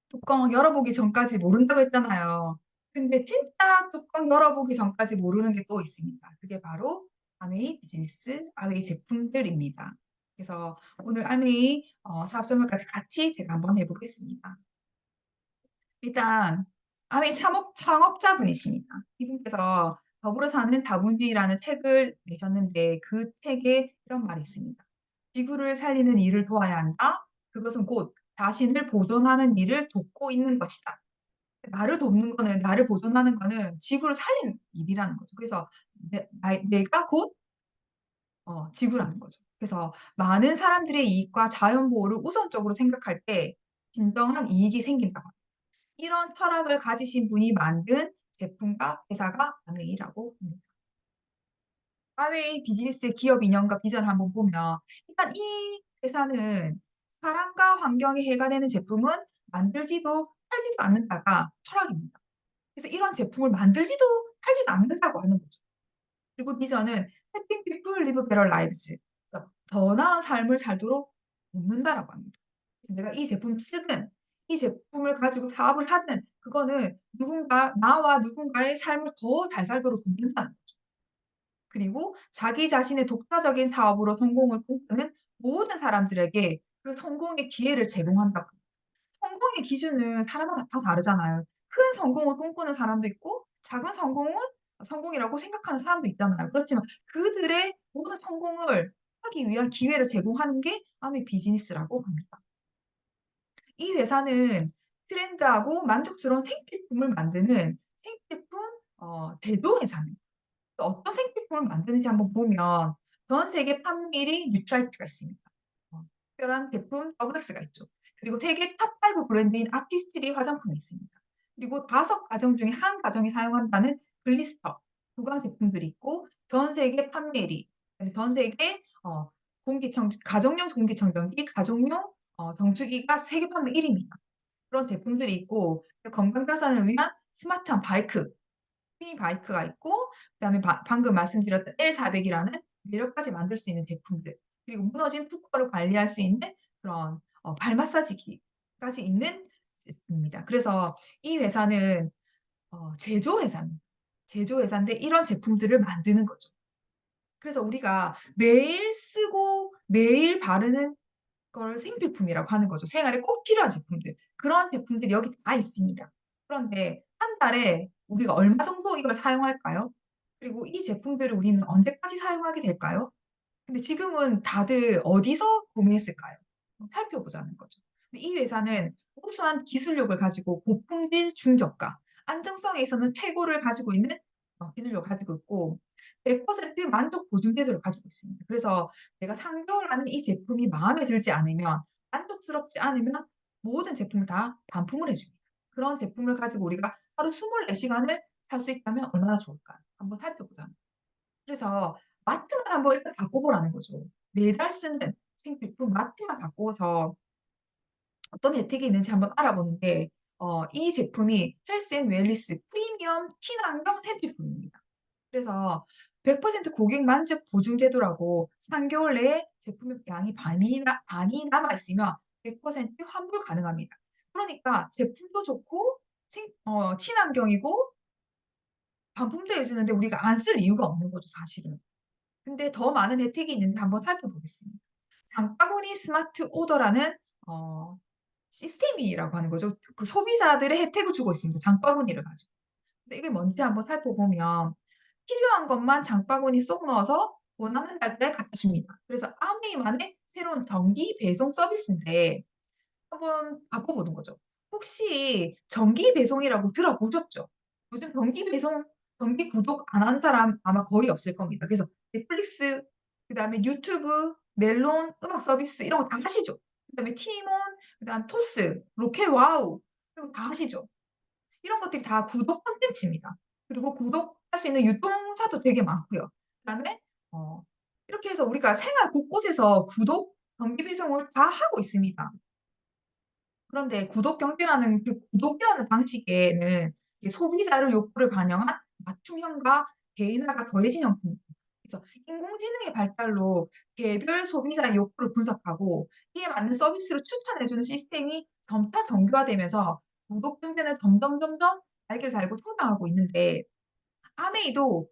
뚜껑 열어보기 전까지 모른다고 했잖아요. 근데 진짜 뚜껑 열어보기 전까지 모르는 게 또 있습니다. 그게 바로 아메이 비즈니스, 아메이 제품들입니다. 그래서 오늘 아메이 사업설명까지 같이 제가 한번 해보겠습니다. 일단 아메이 창업자분이십니다. 이분께서 더불어 사는 다문주의라는 책을 내셨는데 그 책에 이런 말이 있습니다. 지구를 살리는 일을 도와야 한다. 그것은 곧 자신을 보존하는 일을 돕고 있는 것이다. 나를 돕는 거는, 나를 보존하는 거는 지구를 살리는 일이라는 거죠. 그래서 내가 곧 지구라는 거죠. 그래서 많은 사람들의 이익과 자연 보호를 우선적으로 생각할 때 진정한 이익이 생긴다고 합니다. 이런 철학을 가지신 분이 만든 제품과 회사가 아메이라고 합니다. 아메이 비즈니스의 기업 이념과 비전을 한번 보면 일단 이 회사는 사람과 환경에 해가 되는 제품은 만들지도 팔지도 않는다가 철학입니다. 그래서 이런 제품을 만들지도 팔지도 않는다고 하는 거죠. 그리고 비전은 Helping people live better lives. 그래서 더 나은 삶을 살도록 돕는다라고 합니다. 그래서 내가 이 제품을 쓰든 이 제품을 가지고 사업을 하든 그거는 나와 누군가의 삶을 더 잘 살도록 돕는다는 거죠. 그리고 자기 자신의 독자적인 사업으로 성공을 꿈꾸는 모든 사람들에게 그 성공의 기회를 제공한다고 합니다. 성공의 기준은 사람마다 다 다르잖아요. 큰 성공을 꿈꾸는 사람도 있고 작은 성공을 성공이라고 생각하는 사람도 있잖아요. 그렇지만 그들의 모든 성공을 하기 위한 기회를 제공하는 게 아메 비즈니스라고 합니다. 이 회사는 트렌드하고 만족스러운 생필품을 만드는 생필품 제조 회사입니다. 어떤 생필품을 만드는지 한번 보면 전 세계 판매일이 뉴트라이트가 있습니다. 특별한 제품 더블엑스가 있죠. 그리고 세계 탑5 브랜드인 아티스트리 화장품이 있습니다. 그리고 5가정 중에 1가정이 사용한다는 글리스터, 부가 제품들이 있고 전 세계 판매 1위, 전 세계 가정용 공기청정기, 가정용 정수기가 세계 판매 1위입니다. 그런 제품들이 있고 건강 자산을 위한 스마트한 바이크, 미니 바이크가 있고 그다음에 방금 말씀드렸던 L400이라는 매력까지 만들 수 있는 제품들 그리고 무너진 푸커를 관리할 수 있는 그런 발 마사지기까지 있는 제품입니다. 그래서 이 회사는 제조 회사입니다. 제조 회사인데 이런 제품들을 만드는 거죠. 그래서 우리가 매일 쓰고 매일 바르는 걸 생필품이라고 하는 거죠. 생활에 꼭 필요한 제품들. 그런 제품들이 여기 다 있습니다. 그런데 한 달에 우리가 얼마 정도 이걸 사용할까요? 그리고 이 제품들을 우리는 언제까지 사용하게 될까요? 근데 지금은 다들 어디서 구매했을까요? 살펴보자는 거죠. 이 회사는 우수한 기술력을 가지고 고품질 중저가, 안정성에 있어서는 최고를 가지고 있는 기술력을 가지고 있고 100% 만족 보증 제도를 가지고 있습니다. 그래서 내가 3개월 안에 이 제품이 마음에 들지 않으면 만족스럽지 않으면 모든 제품을 다 반품을 해 줍니다. 그런 제품을 가지고 우리가 하루 24시간을 살 수 있다면 얼마나 좋을까요? 한번 살펴보자는 그래서 마트만 한번 일단 바꿔보라는 거죠. 매달 쓰는 생필품 마트만 바꿔서 어떤 혜택이 있는지 한번 알아보는데 이 제품이 헬스 앤 웰니스 프리미엄 친환경 생필품입니다. 그래서 100% 고객 만족 보증 제도라고 3개월 내에 제품의 양이 반이 남아 있으면 100% 환불 가능합니다. 그러니까 제품도 좋고 친환경이고 반품도 해 주는데 우리가 안 쓸 이유가 없는 거죠 사실은. 근데 더 많은 혜택이 있는데 한번 살펴보겠습니다. 장바구니 스마트 오더라는 어 시스템이라고 하는 거죠. 그 소비자들의 혜택을 주고 있습니다, 장바구니를 가지고. 그래서 이게 뭔지 한번 살펴보면 필요한 것만 장바구니 쏙 넣어서 원하는 날짜에 갖다 줍니다. 그래서 아메이만의 새로운 정기 배송 서비스인데 한번 바꿔보는 거죠. 혹시 정기 배송이라고 들어보셨죠? 요즘 정기 구독 안 하는 사람 아마 거의 없을 겁니다. 그래서 넷플릭스, 그다음에 유튜브, 멜론 음악 서비스 이런 거 다 하시죠? 그다음에 티몬, 그다음 토스, 로켓와우 이런 거 다 하시죠? 이런 것들이 다 구독 콘텐츠입니다. 그리고 구독할 수 있는 유통사도 되게 많고요. 그다음에 어 이렇게 해서 우리가 생활 곳곳에서 구독, 정기 배송을 다 하고 있습니다. 그런데 구독 경제라는 그 구독이라는 방식에는 이게 소비자를 욕구를 반영한 맞춤형과 개인화가 더해진 형태입니다. 그래서 인공지능의 발달로 개별 소비자의 욕구를 분석하고 이에 맞는 서비스를 추천해 주는 시스템이 점차 정교화되면서 구독 변변에 점점점점 날개를 달고 성장하고 있는데 아메이도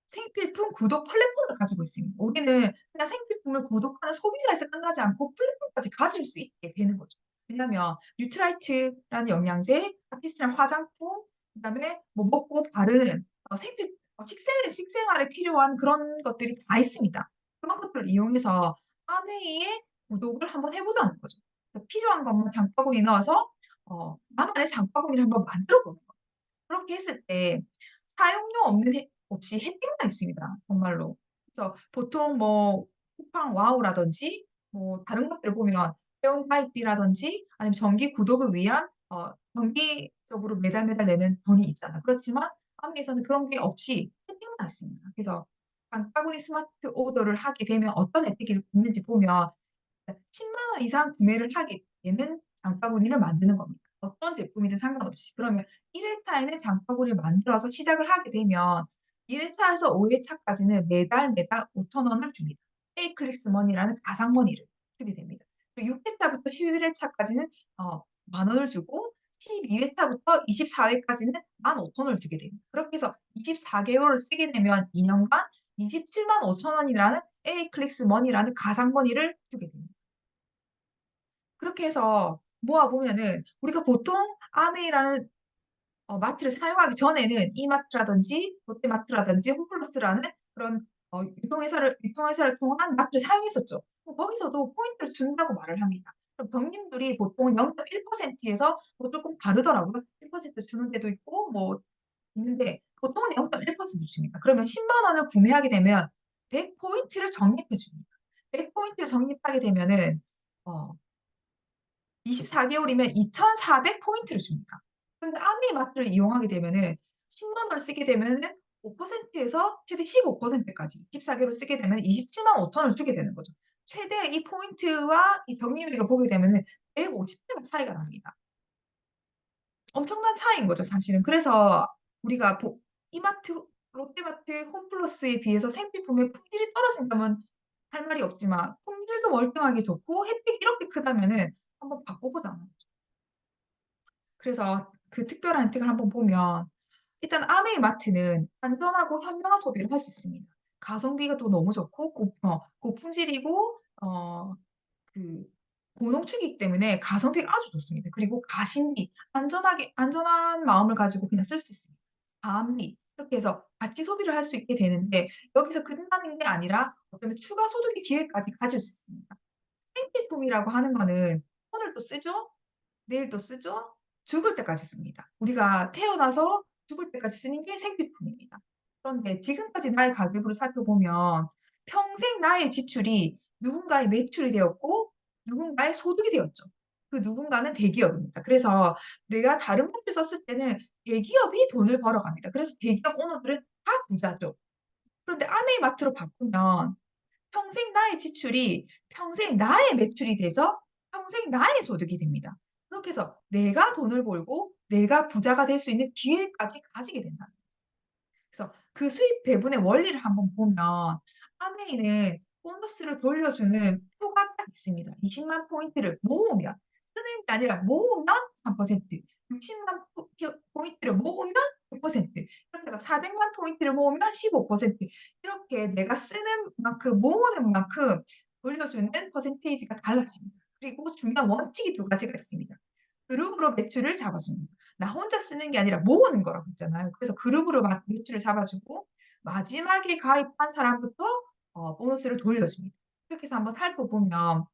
생필품 구독 플랫폼을 가지고 있습니다. 우리는 그냥 생필품을 구독하는 소비자에서 끝나지 않고 플랫폼까지 가질 수 있게 되는 거죠. 왜냐하면 뉴트라이트라는 영양제, 아티스트한 화장품, 그다음에 뭐 먹고 바르는 생필 식생활에 필요한 그런 것들이 다 있습니다. 그런 것들을 이용해서 아메이의 구독을 한번 해 보자는 거죠. 그래서 필요한 것만 장바구니에 넣어서 나만의 장바구니를 한번 만들어 보는 거예요. 그렇게 했을 때 사용료 없는 없이 혜택만 있습니다, 정말로. 그래서 보통 뭐 쿠팡 와우라든지 뭐 다른 것들을 보면 회원 가입비라든지 아니면 정기 구독을 위한 정기적으로 매달 매달 내는 돈이 있잖아요. 그렇지만 한국에서는 그런 게 없이 혜택만 있습니다. 그래서 장바구니 스마트 오더를 하게 되면 어떤 혜택이 있는지 보면 10만 원 이상 구매를 하게 되는 장바구니를 만드는 겁니다. 어떤 제품이든 상관없이. 그러면 1 회차에는 장바구니를 만들어서 시작을 하게 되면 2 회차에서 5 회차까지는 매달 5천 원을 줍니다. 페이클릭스 머니라는 가상 머니를 주게 됩니다. 그리고 6 회차부터 11 회차까지는 만 원을 주고 12 회차부터 24 회까지는 15,000원을 주게 됩니다. 그렇게 해서 24 개월을 쓰게 되면 2 년간 275,000 원이라는 에이클릭스 머니라는 가상 머니를 주게 됩니다. 그렇게 해서 모아 보면은 우리가 보통 아메이라는 마트를 사용하기 전에는 이마트라든지 롯데마트라든지 홈플러스라는 그런 유통회사를 통한 마트를 사용했었죠. 그럼 거기서도 포인트를 준다고 말을 합니다. 그럼 적립률이 보통 0.1% 에서 뭐 쪼끔 다르더라고요. 1% 주는 데도 있고 뭐 있는데 보통은 0.1% 줍니다. 그러면 10만 원을 구매하게 되면 100 포인트를 적립해 줍니다. 100 포인트를 적립하게 되면은 어 24 개월이면 2,400 포인트를 줍니다. 그런데 아미마트를 이용하게 되면은 10만 원을 쓰게 되면은 5% 에서 최대 15% 까지 24 개월을 쓰게 되면 275,000 원을 주게 되는 거죠. 최대 이 포인트와 이 적립액을 보게 되면은 150 배가 차이가 납니다. 엄청난 차이인 거죠 사실은. 그래서 우리가 이마트, 롯데마트, 홈플러스에 비해서 생필품의 품질이 떨어진다면 할 말이 없지만 품질도 월등하게 좋고 혜택이 이렇게 크다면은 한번 바꿔 보자는 거죠. 그래서 그 특별한 혜택을 한번 보면 일단 아메이마트는 안전하고 현명한 소비를 할 수 있습니다. 가성비가 또 너무 좋고 고품질이고 그 고농축이기 때문에 가성비가 아주 좋습니다. 그리고 가심비 안전한 마음을 가지고 그냥 쓸 수 있습니다. 가압리 이렇게 해서 같이 소비를 할 수 있게 되는데 여기서 끝나는 게 아니라 어쩌면 추가 소득의 기회까지 가질 수 있습니다. 생필품이라고 하는 거는 오늘 또 쓰죠. 내일 또 쓰죠. 죽을 때까지 씁니다. 우리가 태어나서 죽을 때까지 쓰는 게 생필품입니다. 그런데 지금까지 나의 가계부를 살펴보면 평생 나의 지출이 누군가의 매출이 되었고 누군가의 소득이 되었죠. 그 누군가는 대기업입니다. 그래서 내가 다른 마트를 썼을 때는 대기업이 돈을 벌어갑니다. 그래서 대기업 오너들은 다 부자죠. 그런데 아메이마트로 바꾸면 평생 나의 지출이 평생 나의 매출이 돼서 평생 나의 소득이 됩니다. 그렇게 해서 내가 돈을 벌고 내가 부자가 될 수 있는 기회까지 가지게 된다. 그래서 그 수입 배분의 원리를 한번 보면 아메이는 보너스를 돌려주는 표가 딱 있습니다. 20만 포인트를 모으면 쓰는 게 아니라 모으면 3%, 60만 포인트를 모으면 9%, 이렇게 해서 400만 포인트를 모으면 15%, 이렇게 내가 쓰는 만큼 모으는 만큼 돌려주는 퍼센테이지가 달라집니다. 그리고 중요한 원칙이 두 가지가 있습니다. 그룹으로 매출을 잡아줍니다. 나 혼자 쓰는 게 아니라 모으는 거라고 했잖아요. 그래서 그룹으로 매출을 잡아주고 마지막에 가입한 사람부터 보너스를 돌려줍니다. 이렇게 해서 한번 살펴보면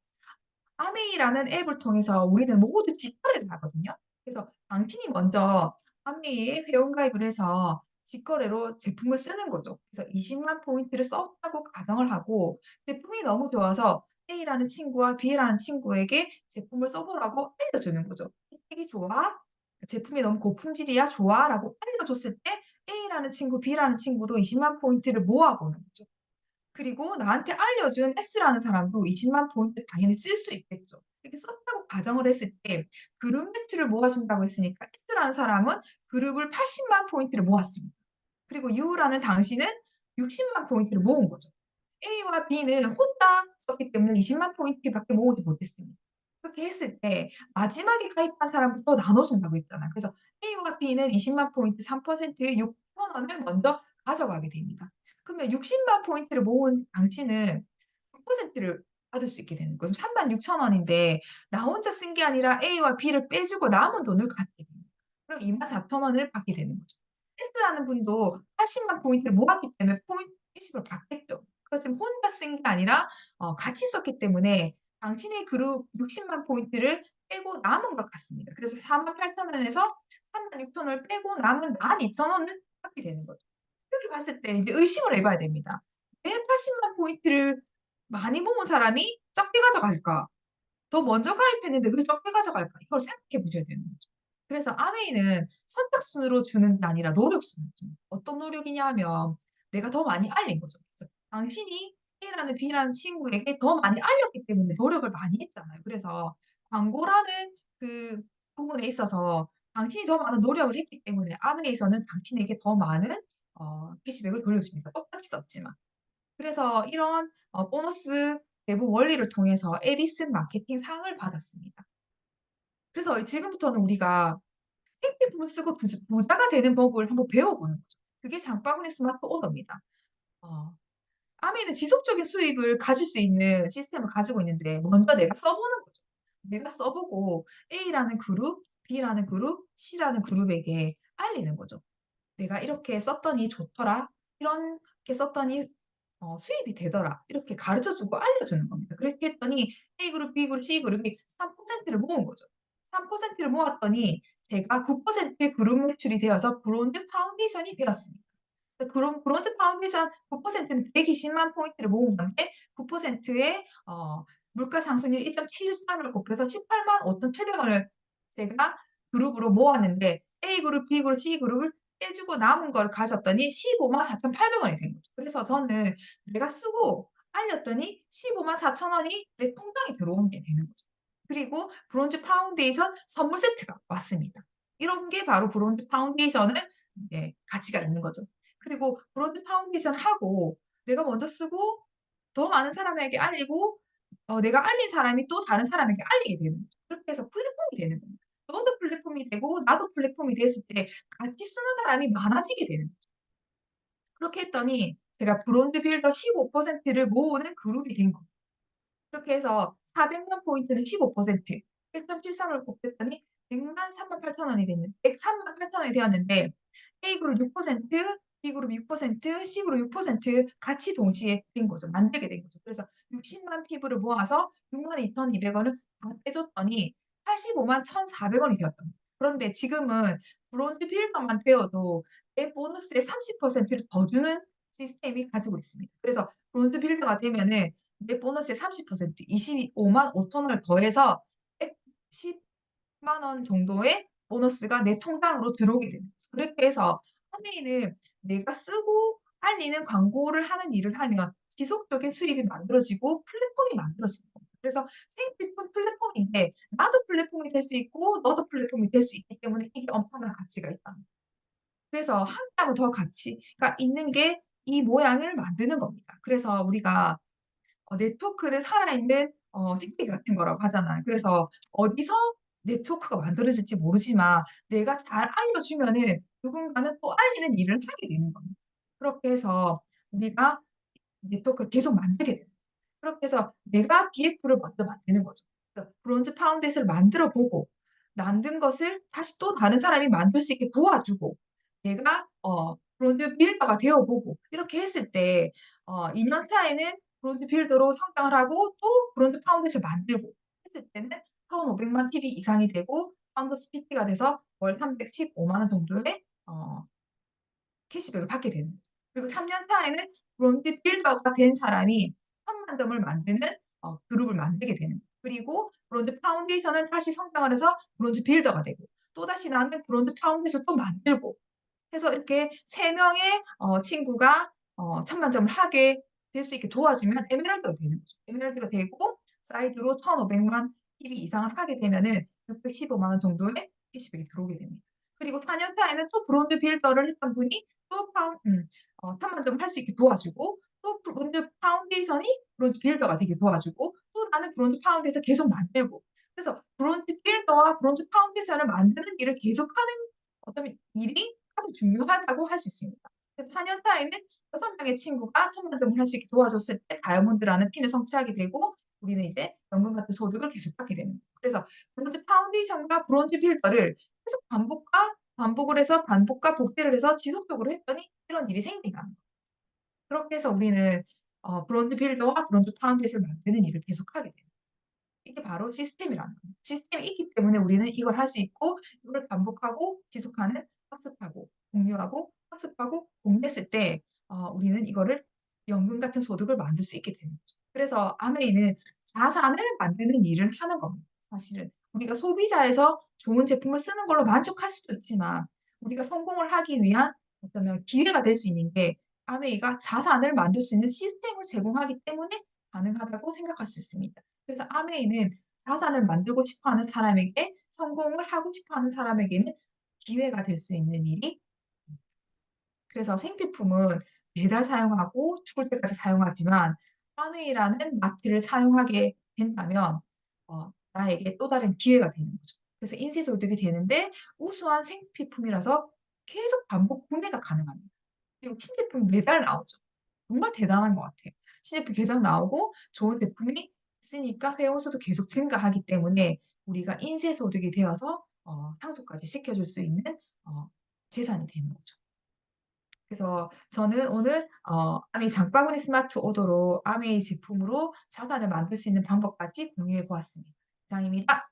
아메이라는 앱을 통해서 우리는 모두 직거래를 하거든요. 그래서 당신이 먼저 아메이에 회원가입을 해서 직거래로 제품을 쓰는 거죠. 그래서 20만 포인트를 썼다고 가정을 하고 제품이 너무 좋아서 A라는 친구와 B라는 친구에게 제품을 써 보라고 알려주는 거죠. "혜택이 좋아? 제품이 너무 고품질이야? 좋아?"라고 알려줬을 때 A라는 친구, B라는 친구도 20만 포인트를 모아 보는 거죠. 그리고 나한테 알려준 S라는 사람도 20만 포인트 당연히 쓸 수 있겠죠. 이렇게 썼다고 가정을 했을 때 그룹 매출을 모아준다고 했으니까 S라는 사람은 그룹을 80만 포인트를 모았습니다. 그리고 U라는 당신은 60만 포인트를 모은 거죠. A와 B는 혼자 썼기 때문에 20만 포인트밖에 모으지 못했습니다. 그렇게 했을 때 마지막에 가입한 사람부터 나눠준다고 했잖아요. 그래서 A와 B는 20만 포인트 3%의 6천 원을 먼저 가져가게 됩니다. 그러면 60만 포인트를 모은 당신은 6%를 받을 수 있게 되는 거죠. 36,000원인데 나 혼자 쓴 게 아니라 A와 B를 빼주고 남은 돈을 갖게 됩니다. 그럼 24,000원을 받게 되는 거죠. S라는 분도 80만 포인트를 모았기 때문에 포인트 20을 받겠죠. 그렇지만 혼자 쓴 게 아니라 같이 썼기 때문에 당신의 그룹 60만 포인트를 빼고 남은 걸 갖습니다. 그래서 48,000원에서 36,000원을 빼고 남은 12,000원을 받게 되는 거죠. 이렇게 봤을 때 이제 의심을 해 봐야 됩니다. '왜 80만 포인트를 많이 모은 사람이 적게 가져갈까? 더 먼저 가입했는데 왜 적게 가져갈까?' 이걸 생각해 보셔야 되는 거죠. 그래서 아메이는 선착순으로 주는 게 아니라 노력순으로 줍니다. 어떤 노력이냐 하면 내가 더 많이 알린 거죠. 그래서 당신이 A라는 B라는 친구에게 더 많이 알렸기 때문에 노력을 많이 했잖아요. 그래서 광고라는 그 부분에 있어서 당신이 더 많은 노력을 했기 때문에 아메이에서는 당신에게 더 많은 캐시백을 돌려줍니다, 똑같이 썼지만. 그래서 이런 보너스 배분 원리를 통해서 에디슨 마케팅 상을 받았습니다. 그래서 지금부터는 우리가 생필품을 쓰고 부자가 되는 법을 한번 배워보는 거죠. 그게 장바구니 스마트 오더입니다. 어 아미는 지속적인 수입을 가질 수 있는 시스템을 가지고 있는데 먼저 내가 써 보는 거죠. 내가 써 보고 A라는 그룹, B라는 그룹, C라는 그룹에게 알리는 거죠. "내가 이렇게 썼더니 좋더라. 이렇게 썼더니 수입이 되더라." 이렇게 가르쳐 주고 알려주는 겁니다. 그렇게 했더니 A그룹, B그룹, C그룹이 3%를 모은 거죠. 3%를 모았더니 제가 9%의 그룹 매출이 되어서 브론즈 파운데이션이 되었습니다. 그럼 브론즈 파운데이션 9%는 120만 포인트를 모은 건데 9%의 물가 상승률 1.73을 곱해서 18만 5,700 원을 제가 그룹으로 모았는데 A그룹, B그룹, C그룹을 빼주고 남은 걸 가졌더니 15만 4,800 원이 된 거죠. 그래서 저는 내가 쓰고 알렸더니 15만 4천 원이 내 통장에 들어온 게 되는 거죠. 그리고 브론즈 파운데이션 선물 세트가 왔습니다. 이런 게 바로 브론즈 파운데이션을 이제 가치가 있는 거죠. 그리고 브론즈 파운데이션 하고 내가 먼저 쓰고 더 많은 사람에게 알리고 내가 알린 사람이 또 다른 사람에게 알리게 되는 거죠. 그렇게 해서 플랫폼이 되는 겁니다. 너도 플랫폼이 되고 나도 플랫폼이 됐을 때 같이 쓰는 사람이 많아지게 되는 거죠. 그렇게 했더니 제가 브론즈 빌더 15%를 모으는 그룹이 된 겁니다. 그렇게 해서 400만 포인트는 15% 1.73을 곱했더니 103만 8천 원이 됐는 103만 8천 원이 되었는데 A그룹 6% B그룹 6% C그룹 6% 같이 동시에 된 거죠. 만들게 된 거죠. 그래서 60만 피부를 모아서 6만 2,200 원을 다 빼줬더니 85만 1,400 원이 되었던 거예요. 그런데 지금은 브론즈 필더만 되어도 내 보너스의 30%를 더 주는 시스템이 가지고 있습니다. 그래서 브론즈 필더가 되면은 내 보너스의 30% 25만 5천 원을 더해서 110만 원 정도의 보너스가 내 통장으로 들어오게 되는 거죠. 그렇게 해서 한해에는 내가 쓰고 알리는 광고를 하는 일을 하면 지속적인 수입이 만들어지고 플랫폼이 만들어지는 겁니다. 그래서 생필품 플랫폼인데 나도 플랫폼이 될 수 있고 너도 플랫폼이 될 수 있기 때문에 이게 엄청난 가치가 있다. 그래서 함께하면 더 가치가 있는 게 이 모양을 만드는 겁니다. 그래서 우리가 네트워크는 살아있는 틱택 같은 거라고 하잖아요. 그래서 어디서 네트워크가 만들어질지 모르지만 내가 잘 알려주면은 누군가는 또 알리는 일을 하게 되는 겁니다. 그렇게 해서 우리가 네트워크를 계속 만들게 돼요. 그렇게 해서 내가 BF를 먼저 만드는 거죠. 그래서 브론즈 파운데이션을 만들어 보고 만든 것을 다시 또 다른 사람이 만들 수 있게 도와주고 내가 브론즈 빌더가 되어 보고 이렇게 했을 때 2년 차에는 브론즈 빌더로 성장을 하고 또 브론즈 파운데이션을 만들고 했을 때는 1,500만 PB 이상이 되고 파운더스 PT가 돼서 월 315만 원 정도의 캐시백을 받게 되는 거죠. 그리고 3년 차에는 브론즈 빌더가 된 사람이 1,000만 점을 만드는 그룹을 만들게 되는 거예요. 그리고 브론즈 파운데이션은 다시 성장을 해서 브론즈 빌더가 되고 또다시 나는 브론즈 파운데이션을 또 만들고 해서 이렇게 3 명의 친구가 1,000만 점을 하게 될 수 있게 도와주면 에메랄드가 되는 거죠. 에메랄드가 되고 사이드로 1,500만 PB 이상을 하게 되면은 615만 원 정도의 캐시백이 들어오게 됩니다. 그리고 4년 차에는 또 브론즈 빌더를 했던 분이 또 탐만점을 할 수 있게 도와주고 또 브론즈 파운데이션이 브론즈 빌더가 되게 도와주고 또 나는 브론즈 파운데이션 계속 만들고 그래서 브론즈 빌더와 브론즈 파운데이션을 만드는 일을 계속하는 어떤 일이 아주 중요하다고 할 수 있습니다. 그래서 4년 차에는 6 명의 친구가 탐만점을 할 수 있게 도와줬을 때 다이아몬드라는 핀을 성취하게 되고 우리는 이제 연금 같은 소득을 계속하게 되는 거예요. 그래서 브론즈 파운데이션과 브론즈 빌더를 계속 반복을 해서 반복과 복제를 해서 지속적으로 했더니 이런 일이 생긴다는 거예요. 그렇게 해서 우리는 브론즈 빌더와 브론즈 파운데이션을 만드는 일을 계속하게 돼요. 이게 바로 시스템이라는 거예요. 시스템이 있기 때문에 우리는 이걸 할 수 있고 이거를 반복하고 지속하는 학습하고 공유하고 학습하고 공유했을 때 우리는 이거를 연금 같은 소득을 만들 수 있게 되는 거죠. 그래서 아메이는 자산을 만드는 일을 하는 겁니다 사실은. 우리가 소비자에서 좋은 제품을 쓰는 걸로 만족할 수도 있지만 우리가 성공을 하기 위한 어쩌면 기회가 될 수 있는 게 아메이가 자산을 만들 수 있는 시스템을 제공하기 때문에 가능하다고 생각할 수 있습니다. 그래서 아메이는 자산을 만들고 싶어 하는 사람에게 성공을 하고 싶어 하는 사람에게는 기회가 될 수 있는 일이 그래서 생필품은 매달 사용하고 죽을 때까지 사용하지만 아메이라는 마트를 사용하게 된다면 나에게 또 다른 기회가 되는 거죠. 그래서 인쇄소득이 되는데 우수한 생필품이라서 계속 반복 구매가 가능합니다. 그리고 신제품이 매달 나오죠. 정말 대단한 것 같아요. 신제품 계속 나오고 좋은 제품이 있으니까 회원수도 계속 증가하기 때문에 우리가 인쇄소득이 되어서 상속까지 시켜줄 수 있는 어 재산이 되는 거죠. 그래서 저는 오늘 아메이 장바구니 스마트 오더로 아메이 제품으로 자산을 만들 수 있는 방법까지 공유해 보았습니다. 이상입니다.